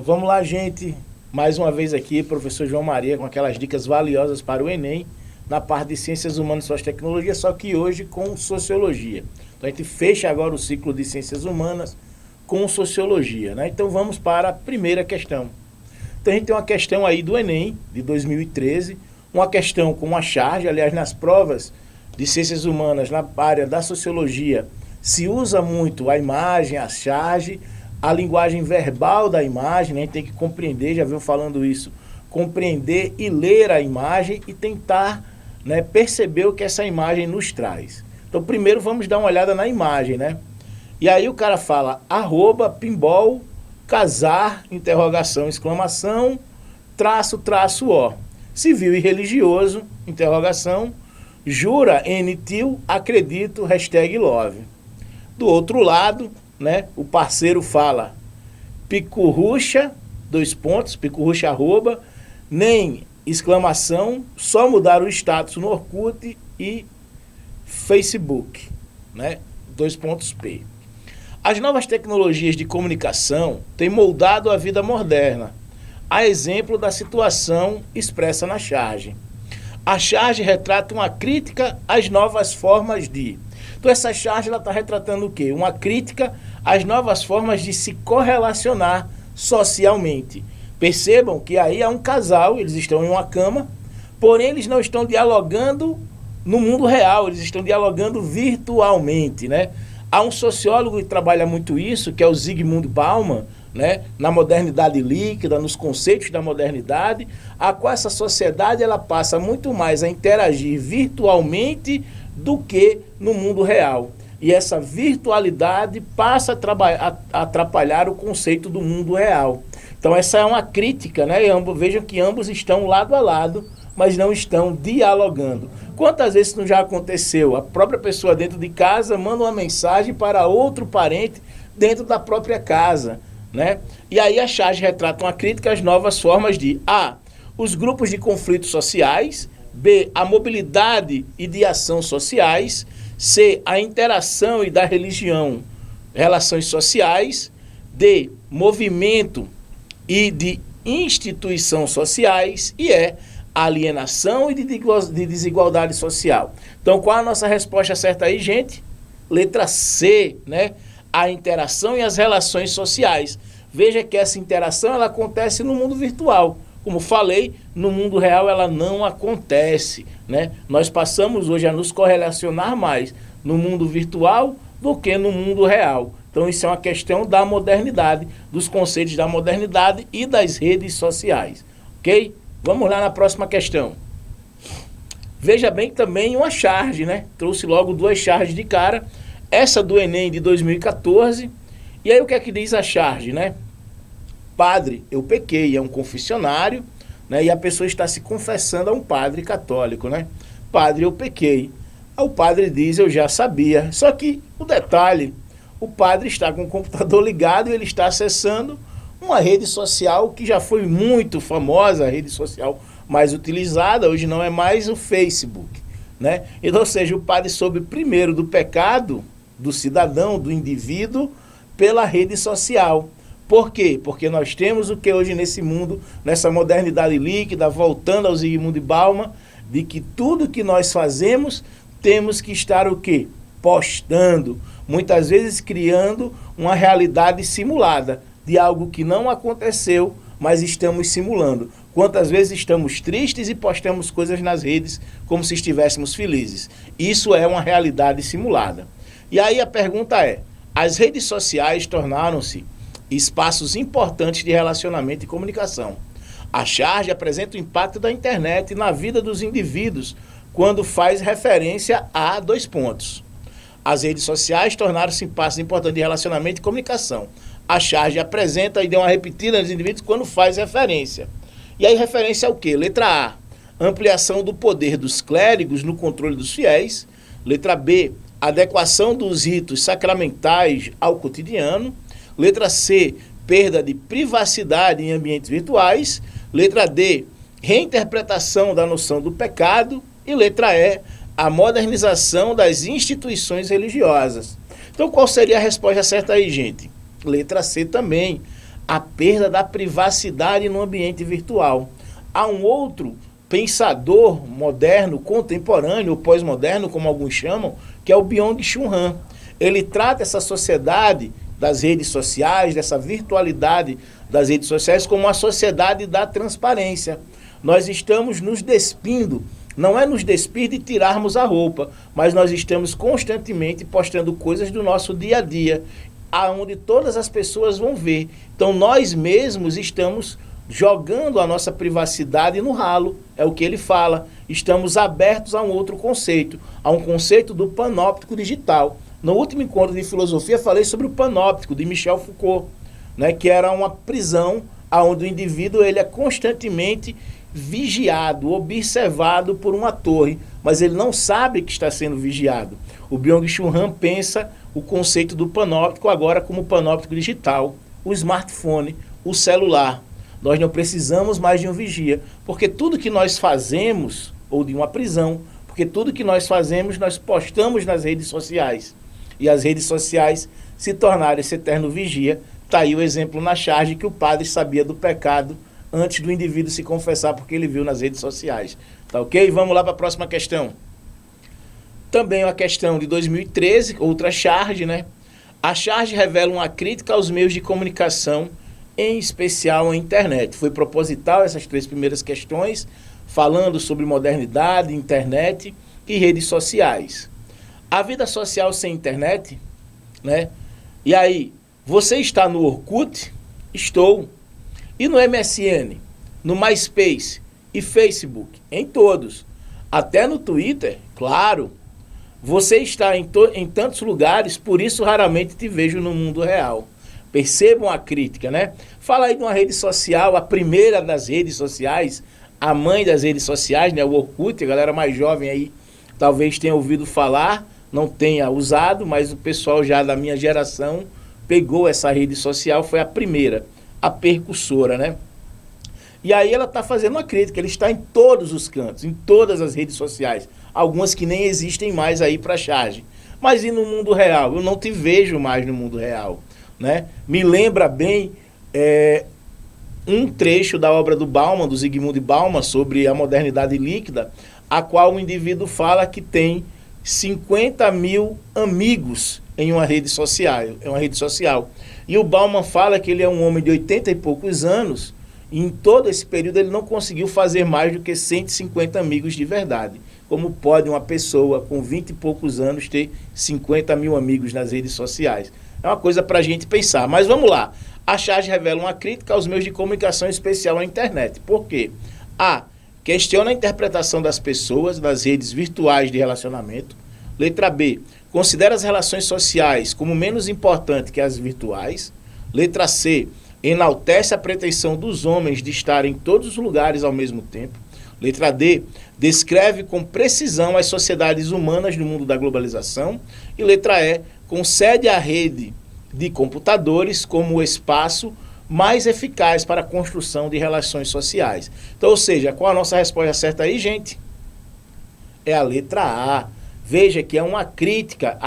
Vamos lá, gente. Mais uma vez aqui, professor João Maria, com aquelas dicas valiosas para o Enem, na parte de Ciências Humanas e Suas Tecnologias, só que hoje com Sociologia. Então a gente fecha agora o ciclo de Ciências Humanas com Sociologia, né? Então vamos para a primeira questão. Então a gente tem uma questão aí do Enem, de 2013, uma questão com uma charge, aliás, nas provas de Ciências Humanas, na área da Sociologia, se usa muito a imagem, a charge, a linguagem verbal da imagem, né? A gente tem que compreender, já viu falando isso, compreender e ler a imagem e tentar, né, perceber o que essa imagem nos traz. Então, primeiro vamos dar uma olhada na imagem, né? E aí o cara fala, @pinball, casar, interrogação, exclamação, traço, ó. Civil e religioso, interrogação, jura, NTIL, acredito, #love. Do outro lado, né, o parceiro fala, picurrucha, picurrucha @, nem exclamação, só mudar o status no Orkut e Facebook, né, P. As novas tecnologias de comunicação têm moldado a vida moderna, a exemplo da situação expressa na charge. A charge retrata uma crítica às novas formas de... Então essa charge está retratando o quê? Uma crítica às novas formas de se correlacionar socialmente. Percebam que aí há um casal, eles estão em uma cama, porém eles não estão dialogando no mundo real, eles estão dialogando virtualmente, né? Há um sociólogo que trabalha muito isso, que é o Zygmunt Bauman, né, na modernidade líquida, nos conceitos da modernidade, a qual essa sociedade ela passa muito mais a interagir virtualmente do que no mundo real. E essa virtualidade passa a atrapalhar o conceito do mundo real. Então essa é uma crítica, né? Vejam que ambos estão lado a lado, mas não estão dialogando. Quantas vezes isso não já aconteceu? A própria pessoa dentro de casa manda uma mensagem para outro parente dentro da própria casa, né? E aí a charge retrata uma crítica às novas formas de A, os grupos de conflitos sociais, B, a mobilidade e de ação sociais, C, a interação e da religião, relações sociais, D, movimento e de instituição sociais, e E, alienação e de desigualdade social. Então, qual a nossa resposta certa aí, gente? Letra C, né? A interação e as relações sociais. Veja que essa interação ela acontece no mundo virtual. Como falei, no mundo real ela não acontece, né? Nós passamos hoje a nos correlacionar mais no mundo virtual do que no mundo real. Então isso é uma questão da modernidade, dos conceitos da modernidade e das redes sociais, ok? Vamos lá na próxima questão. Veja bem que também uma charge, né? Trouxe logo duas charges de cara. Essa do Enem de 2014. E aí o que é que diz a charge, né? Padre, eu pequei, é um confessionário, né? E a pessoa está se confessando a um padre católico, né? Padre, eu pequei. Aí o padre diz, eu já sabia. Só que o detalhe, o padre está com o computador ligado e ele está acessando uma rede social que já foi muito famosa, a rede social mais utilizada, hoje não é mais o Facebook, né? Então, ou seja, o padre soube primeiro do pecado do cidadão, do indivíduo, pela rede social. Por quê? Porque nós temos o que hoje nesse mundo, nessa modernidade líquida, voltando ao Zygmunt Bauman, de que tudo que nós fazemos, temos que estar o quê? Postando, muitas vezes criando uma realidade simulada, de algo que não aconteceu, mas estamos simulando. Quantas vezes estamos tristes e postamos coisas nas redes como se estivéssemos felizes. Isso é uma realidade simulada. E aí a pergunta é, as redes sociais tornaram-se espaços importantes de relacionamento e comunicação. A charge apresenta o impacto da internet na vida dos indivíduos quando faz referência a dois pontos. As redes sociais tornaram-se espaços importantes de relacionamento e comunicação. A charge apresenta e deu uma repetida nos indivíduos quando faz referência. E aí referência ao quê? Letra A, ampliação do poder dos clérigos no controle dos fiéis. Letra B, adequação dos ritos sacramentais ao cotidiano. Letra C, perda de privacidade em ambientes virtuais. Letra D, reinterpretação da noção do pecado. E letra E, a modernização das instituições religiosas. Então qual seria a resposta certa aí, gente? Letra C também, a perda da privacidade no ambiente virtual. Há um outro pensador moderno, contemporâneo, ou pós-moderno, como alguns chamam, que é o Byung-Chul Han. Ele trata essa sociedade das redes sociais, dessa virtualidade das redes sociais, como uma sociedade da transparência. Nós estamos nos despindo, não é nos despir de tirarmos a roupa, mas nós estamos constantemente postando coisas do nosso dia a dia, aonde todas as pessoas vão ver. Então nós mesmos estamos jogando a nossa privacidade no ralo, é o que ele fala. Estamos abertos a um outro conceito, a um conceito do panóptico digital. No último encontro de filosofia falei sobre o panóptico de Michel Foucault, né, que era uma prisão onde o indivíduo ele é constantemente vigiado, observado por uma torre, mas ele não sabe que está sendo vigiado. O Byung-Chul Han pensa o conceito do panóptico agora como panóptico digital, o smartphone, o celular. Nós não precisamos mais de um vigia, porque tudo que nós fazemos, ou de uma prisão, porque tudo que nós fazemos, nós postamos nas redes sociais. E as redes sociais se tornaram esse eterno vigia. Está aí o exemplo na charge que o padre sabia do pecado antes do indivíduo se confessar, porque ele viu nas redes sociais. Tá ok? Vamos lá para a próxima questão. Também uma questão de 2013, outra charge, né? A charge revela uma crítica aos meios de comunicação, em especial a internet. Foi proposital essas três primeiras questões, falando sobre modernidade, internet e redes sociais. A vida social sem internet, né? E aí, você está no Orkut? Estou. E no MSN, no MySpace e Facebook? Em todos. Até no Twitter? Claro. Você está em tantos lugares, por isso raramente te vejo no mundo real. Percebam a crítica, né? Fala aí de uma rede social, a primeira das redes sociais, a mãe das redes sociais, né? O Orkut, a galera mais jovem aí talvez tenha ouvido falar, não tenha usado, mas o pessoal já da minha geração pegou essa rede social, foi a primeira, a percussora, né? E aí ela está fazendo uma crítica, ele está em todos os cantos, em todas as redes sociais, algumas que nem existem mais aí para charge. Mas e no mundo real? Eu não te vejo mais no mundo real, né? Me lembra bem um trecho da obra do Bauman, do Zygmunt Bauman, sobre a modernidade líquida, a qual o indivíduo fala que tem 50 mil amigos em uma rede social. E o Bauman fala que ele é um homem de 80 e poucos anos, e em todo esse período ele não conseguiu fazer mais do que 150 amigos de verdade. Como pode uma pessoa com 20 e poucos anos ter 50 mil amigos nas redes sociais? É uma coisa para a gente pensar. Mas vamos lá. A charge revela uma crítica aos meios de comunicação, em especial à internet. Por quê? A. Questiona a interpretação das pessoas nas redes virtuais de relacionamento. Letra B. Considera as relações sociais como menos importantes que as virtuais. Letra C. Enaltece a pretensão dos homens de estarem em todos os lugares ao mesmo tempo. Letra D. Descreve com precisão as sociedades humanas no mundo da globalização. E letra E. Concede à rede de computadores como o espaço mais eficaz para a construção de relações sociais. Então, ou seja, qual a nossa resposta certa aí, gente? É a letra A. Veja que é uma crítica,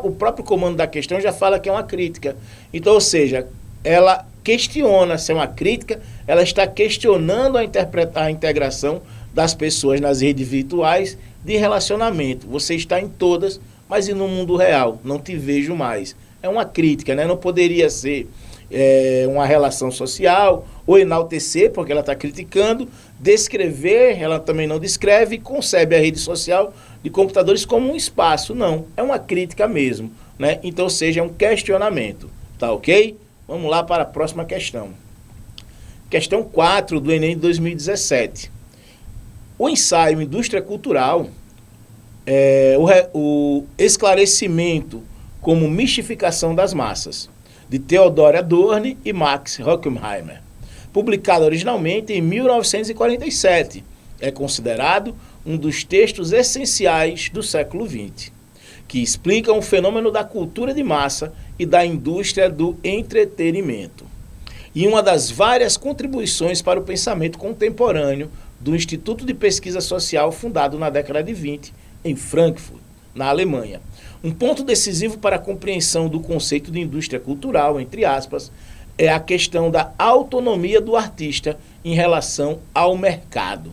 o próprio comando da questão já fala que é uma crítica. Então, ou seja, ela questiona, se é uma crítica, ela está questionando a integração das pessoas nas redes virtuais de relacionamento. Você está em todas, mas e no mundo real? Não te vejo mais. É uma crítica, né? Não poderia ser uma relação social, ou enaltecer, porque ela está criticando, descrever, ela também não descreve, e concebe a rede social de computadores como um espaço. Não, é uma crítica mesmo, né? Então, seja, é um questionamento, tá ok? Vamos lá para a próxima questão. Questão 4 do Enem de 2017. O ensaio Indústria Cultural, o esclarecimento como mistificação das massas, de Theodor Adorno e Max Horkheimer, publicado originalmente em 1947. É considerado um dos textos essenciais do século XX, que explicam o fenômeno da cultura de massa e da indústria do entretenimento. E uma das várias contribuições para o pensamento contemporâneo do Instituto de Pesquisa Social, fundado na década de 20, em Frankfurt, na Alemanha. Um ponto decisivo para a compreensão do conceito de indústria cultural, entre aspas, é a questão da autonomia do artista em relação ao mercado.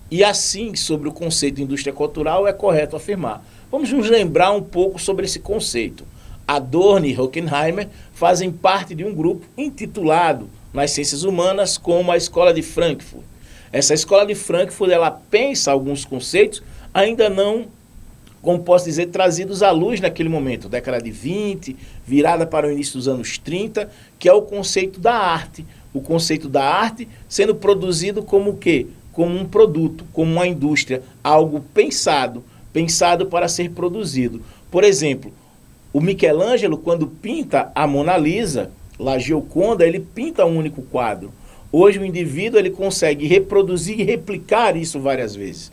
E assim, sobre o conceito de indústria cultural, é correto afirmar. Vamos nos lembrar um pouco sobre esse conceito. Adorno e Horkheimer fazem parte de um grupo intitulado nas ciências humanas como a Escola de Frankfurt. Essa Escola de Frankfurt, ela pensa alguns conceitos ainda não, como posso dizer, trazidos à luz naquele momento, década de 20, virada para o início dos anos 30, que é o conceito da arte. O conceito da arte sendo produzido como o quê? Como um produto, como uma indústria, algo pensado para ser produzido. Por exemplo, o Michelangelo, quando pinta a Mona Lisa, La Gioconda, ele pinta um único quadro. Hoje o indivíduo ele consegue reproduzir e replicar isso várias vezes.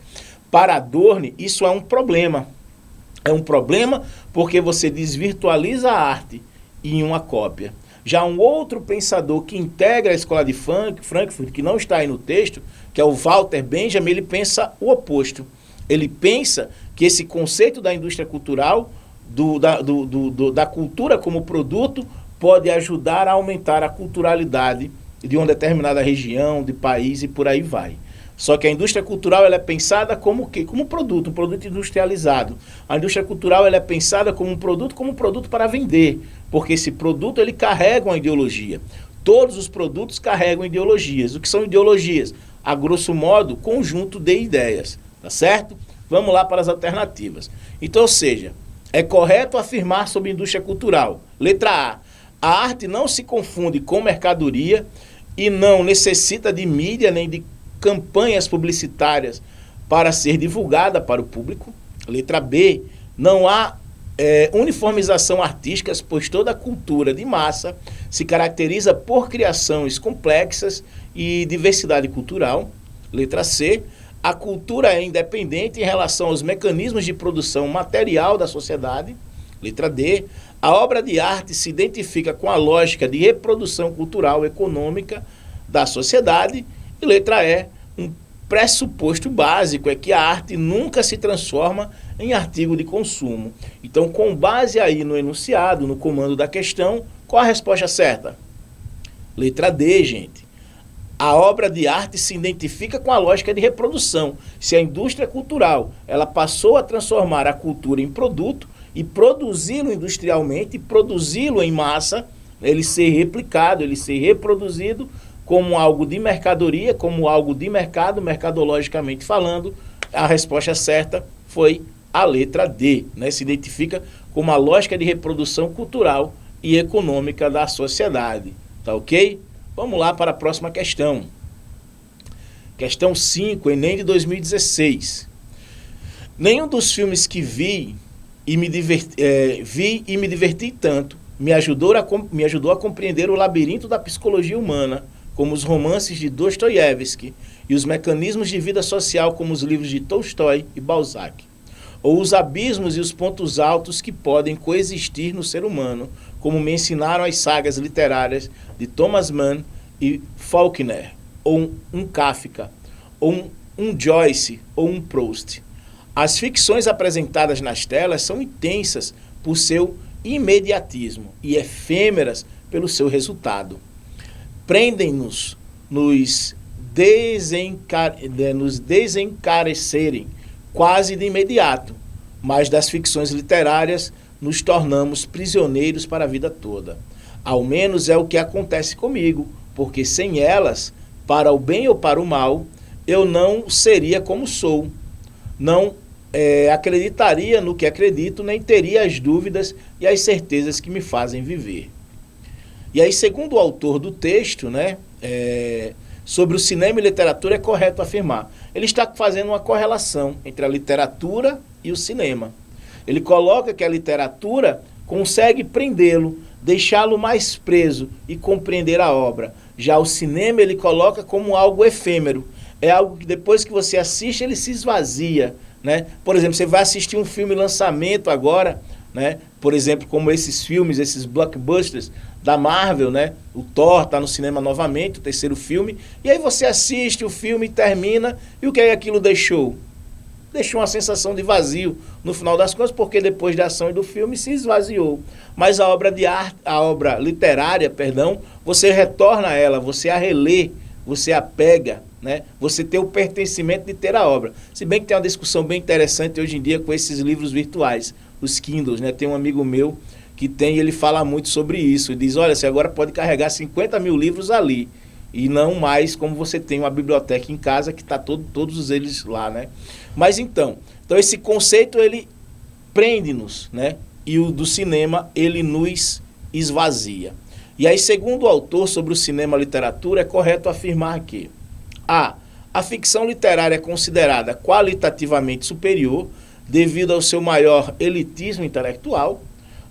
Para Adorno, isso é um problema. É um problema porque você desvirtualiza a arte em uma cópia. Já um outro pensador que integra a Escola de Frankfurt, que não está aí no texto, que é o Walter Benjamin, ele pensa o oposto. Ele pensa que esse conceito da indústria cultural, da cultura como produto, pode ajudar a aumentar a culturalidade de uma determinada região, de país e por aí vai. Só que a indústria cultural ela é pensada como o quê? Como um produto industrializado. A indústria cultural ela é pensada como um produto para vender, porque esse produto ele carrega uma ideologia. Todos os produtos carregam ideologias. O que são ideologias? A grosso modo, conjunto de ideias, tá certo? Vamos lá para as alternativas. Então, ou seja, é correto afirmar sobre indústria cultural. Letra A. A arte não se confunde com mercadoria e não necessita de mídia nem de campanhas publicitárias para ser divulgada para o público. Letra B. Não há uniformização artística, pois toda cultura de massa se caracteriza por criações complexas e diversidade cultural. Letra C. A cultura é independente em relação aos mecanismos de produção material da sociedade. Letra D. A obra de arte se identifica com a lógica de reprodução cultural econômica da sociedade. E letra E. Um pressuposto básico é que a arte nunca se transforma em artigo de consumo. Então, com base aí no enunciado, no comando da questão, qual a resposta certa? Letra D, gente. A obra de arte se identifica com a lógica de reprodução. Se a indústria cultural ela passou a transformar a cultura em produto e produzi-lo industrialmente, produzi-lo em massa, ele ser replicado, ele ser reproduzido como algo de mercadoria, como algo de mercado, mercadologicamente falando, a resposta certa foi a letra D, né? Se identifica como a lógica de reprodução cultural e econômica da sociedade. Tá ok? Vamos lá para a próxima questão. Questão 5, Enem de 2016. Nenhum dos filmes que vi e me diverti tanto me ajudou a compreender o labirinto da psicologia humana, como os romances de Dostoiévski e os mecanismos de vida social, como os livros de Tolstói e Balzac, ou os abismos e os pontos altos que podem coexistir no ser humano, como me ensinaram as sagas literárias de Thomas Mann e Faulkner, ou um Kafka, ou um Joyce, ou um Proust. As ficções apresentadas nas telas são intensas por seu imediatismo e efêmeras pelo seu resultado. Prendem-nos, nos desencarecerem quase de imediato, mas das ficções literárias nos tornamos prisioneiros para a vida toda. Ao menos é o que acontece comigo, porque sem elas, para o bem ou para o mal, eu não seria como sou, não acreditaria no que acredito, nem teria as dúvidas e as certezas que me fazem viver. E aí, segundo o autor do texto, né, sobre o cinema e literatura, é correto afirmar. Ele está fazendo uma correlação entre a literatura e o cinema. Ele coloca que a literatura consegue prendê-lo, deixá-lo mais preso e compreender a obra. Já o cinema ele coloca como algo efêmero. É algo que depois que você assiste, ele se esvazia, né? Por exemplo, você vai assistir um filme lançamento agora, né? Por exemplo, como esses filmes, esses blockbusters da Marvel, né? O Thor está no cinema novamente, o terceiro filme, e aí você assiste o filme, termina, e o que é que aquilo deixou? deixou uma sensação de vazio no final das contas, porque depois da ação e do filme se esvaziou. Mas a obra de arte, a obra literária, perdão, você retorna a ela, você a relê, você a pega, né? Você tem o pertencimento de ter a obra. Se bem que tem uma discussão bem interessante hoje em dia com esses livros virtuais, os Kindles, né? Tem um amigo meu que tem, ele fala muito sobre isso, ele diz, olha, você agora pode carregar 50 mil livros ali, e não mais como você tem uma biblioteca em casa que está todos eles lá, né? Mas então esse conceito, ele prende-nos, né? E o do cinema, ele nos esvazia. E aí, segundo o autor sobre o cinema e a literatura, é correto afirmar que a ficção literária é considerada qualitativamente superior devido ao seu maior elitismo intelectual.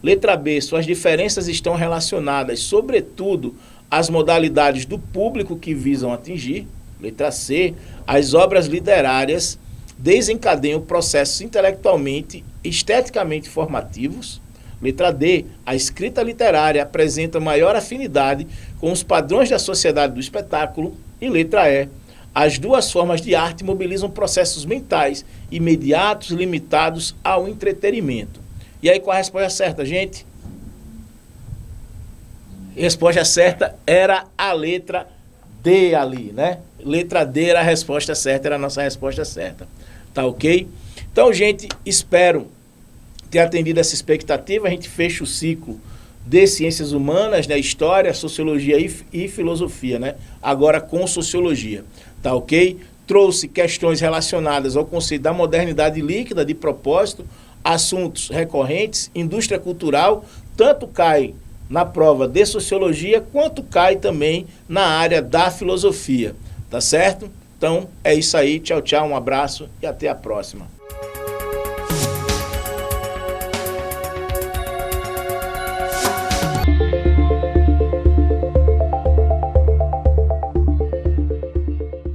Letra B, suas diferenças estão relacionadas, sobretudo, às modalidades do público que visam atingir. Letra C, as obras literárias desencadeiam processos intelectualmente, esteticamente formativos. Letra D, a escrita literária apresenta maior afinidade com os padrões da sociedade do espetáculo. E letra E, as duas formas de arte mobilizam processos mentais imediatos, limitados ao entretenimento. E aí, qual a resposta certa, gente? A resposta certa era a letra D ali, né? Letra D era a resposta certa, era a nossa resposta certa. Tá ok? Então, gente, espero ter atendido essa expectativa. A gente fecha o ciclo de ciências humanas, né? História, sociologia e filosofia, né? Agora com sociologia. Tá ok? Trouxe questões relacionadas ao conceito da modernidade líquida, de propósito, assuntos recorrentes, indústria cultural, tanto cai na prova de sociologia, quanto cai também na área da filosofia, tá certo? Então, é isso aí, tchau, tchau, um abraço e até a próxima.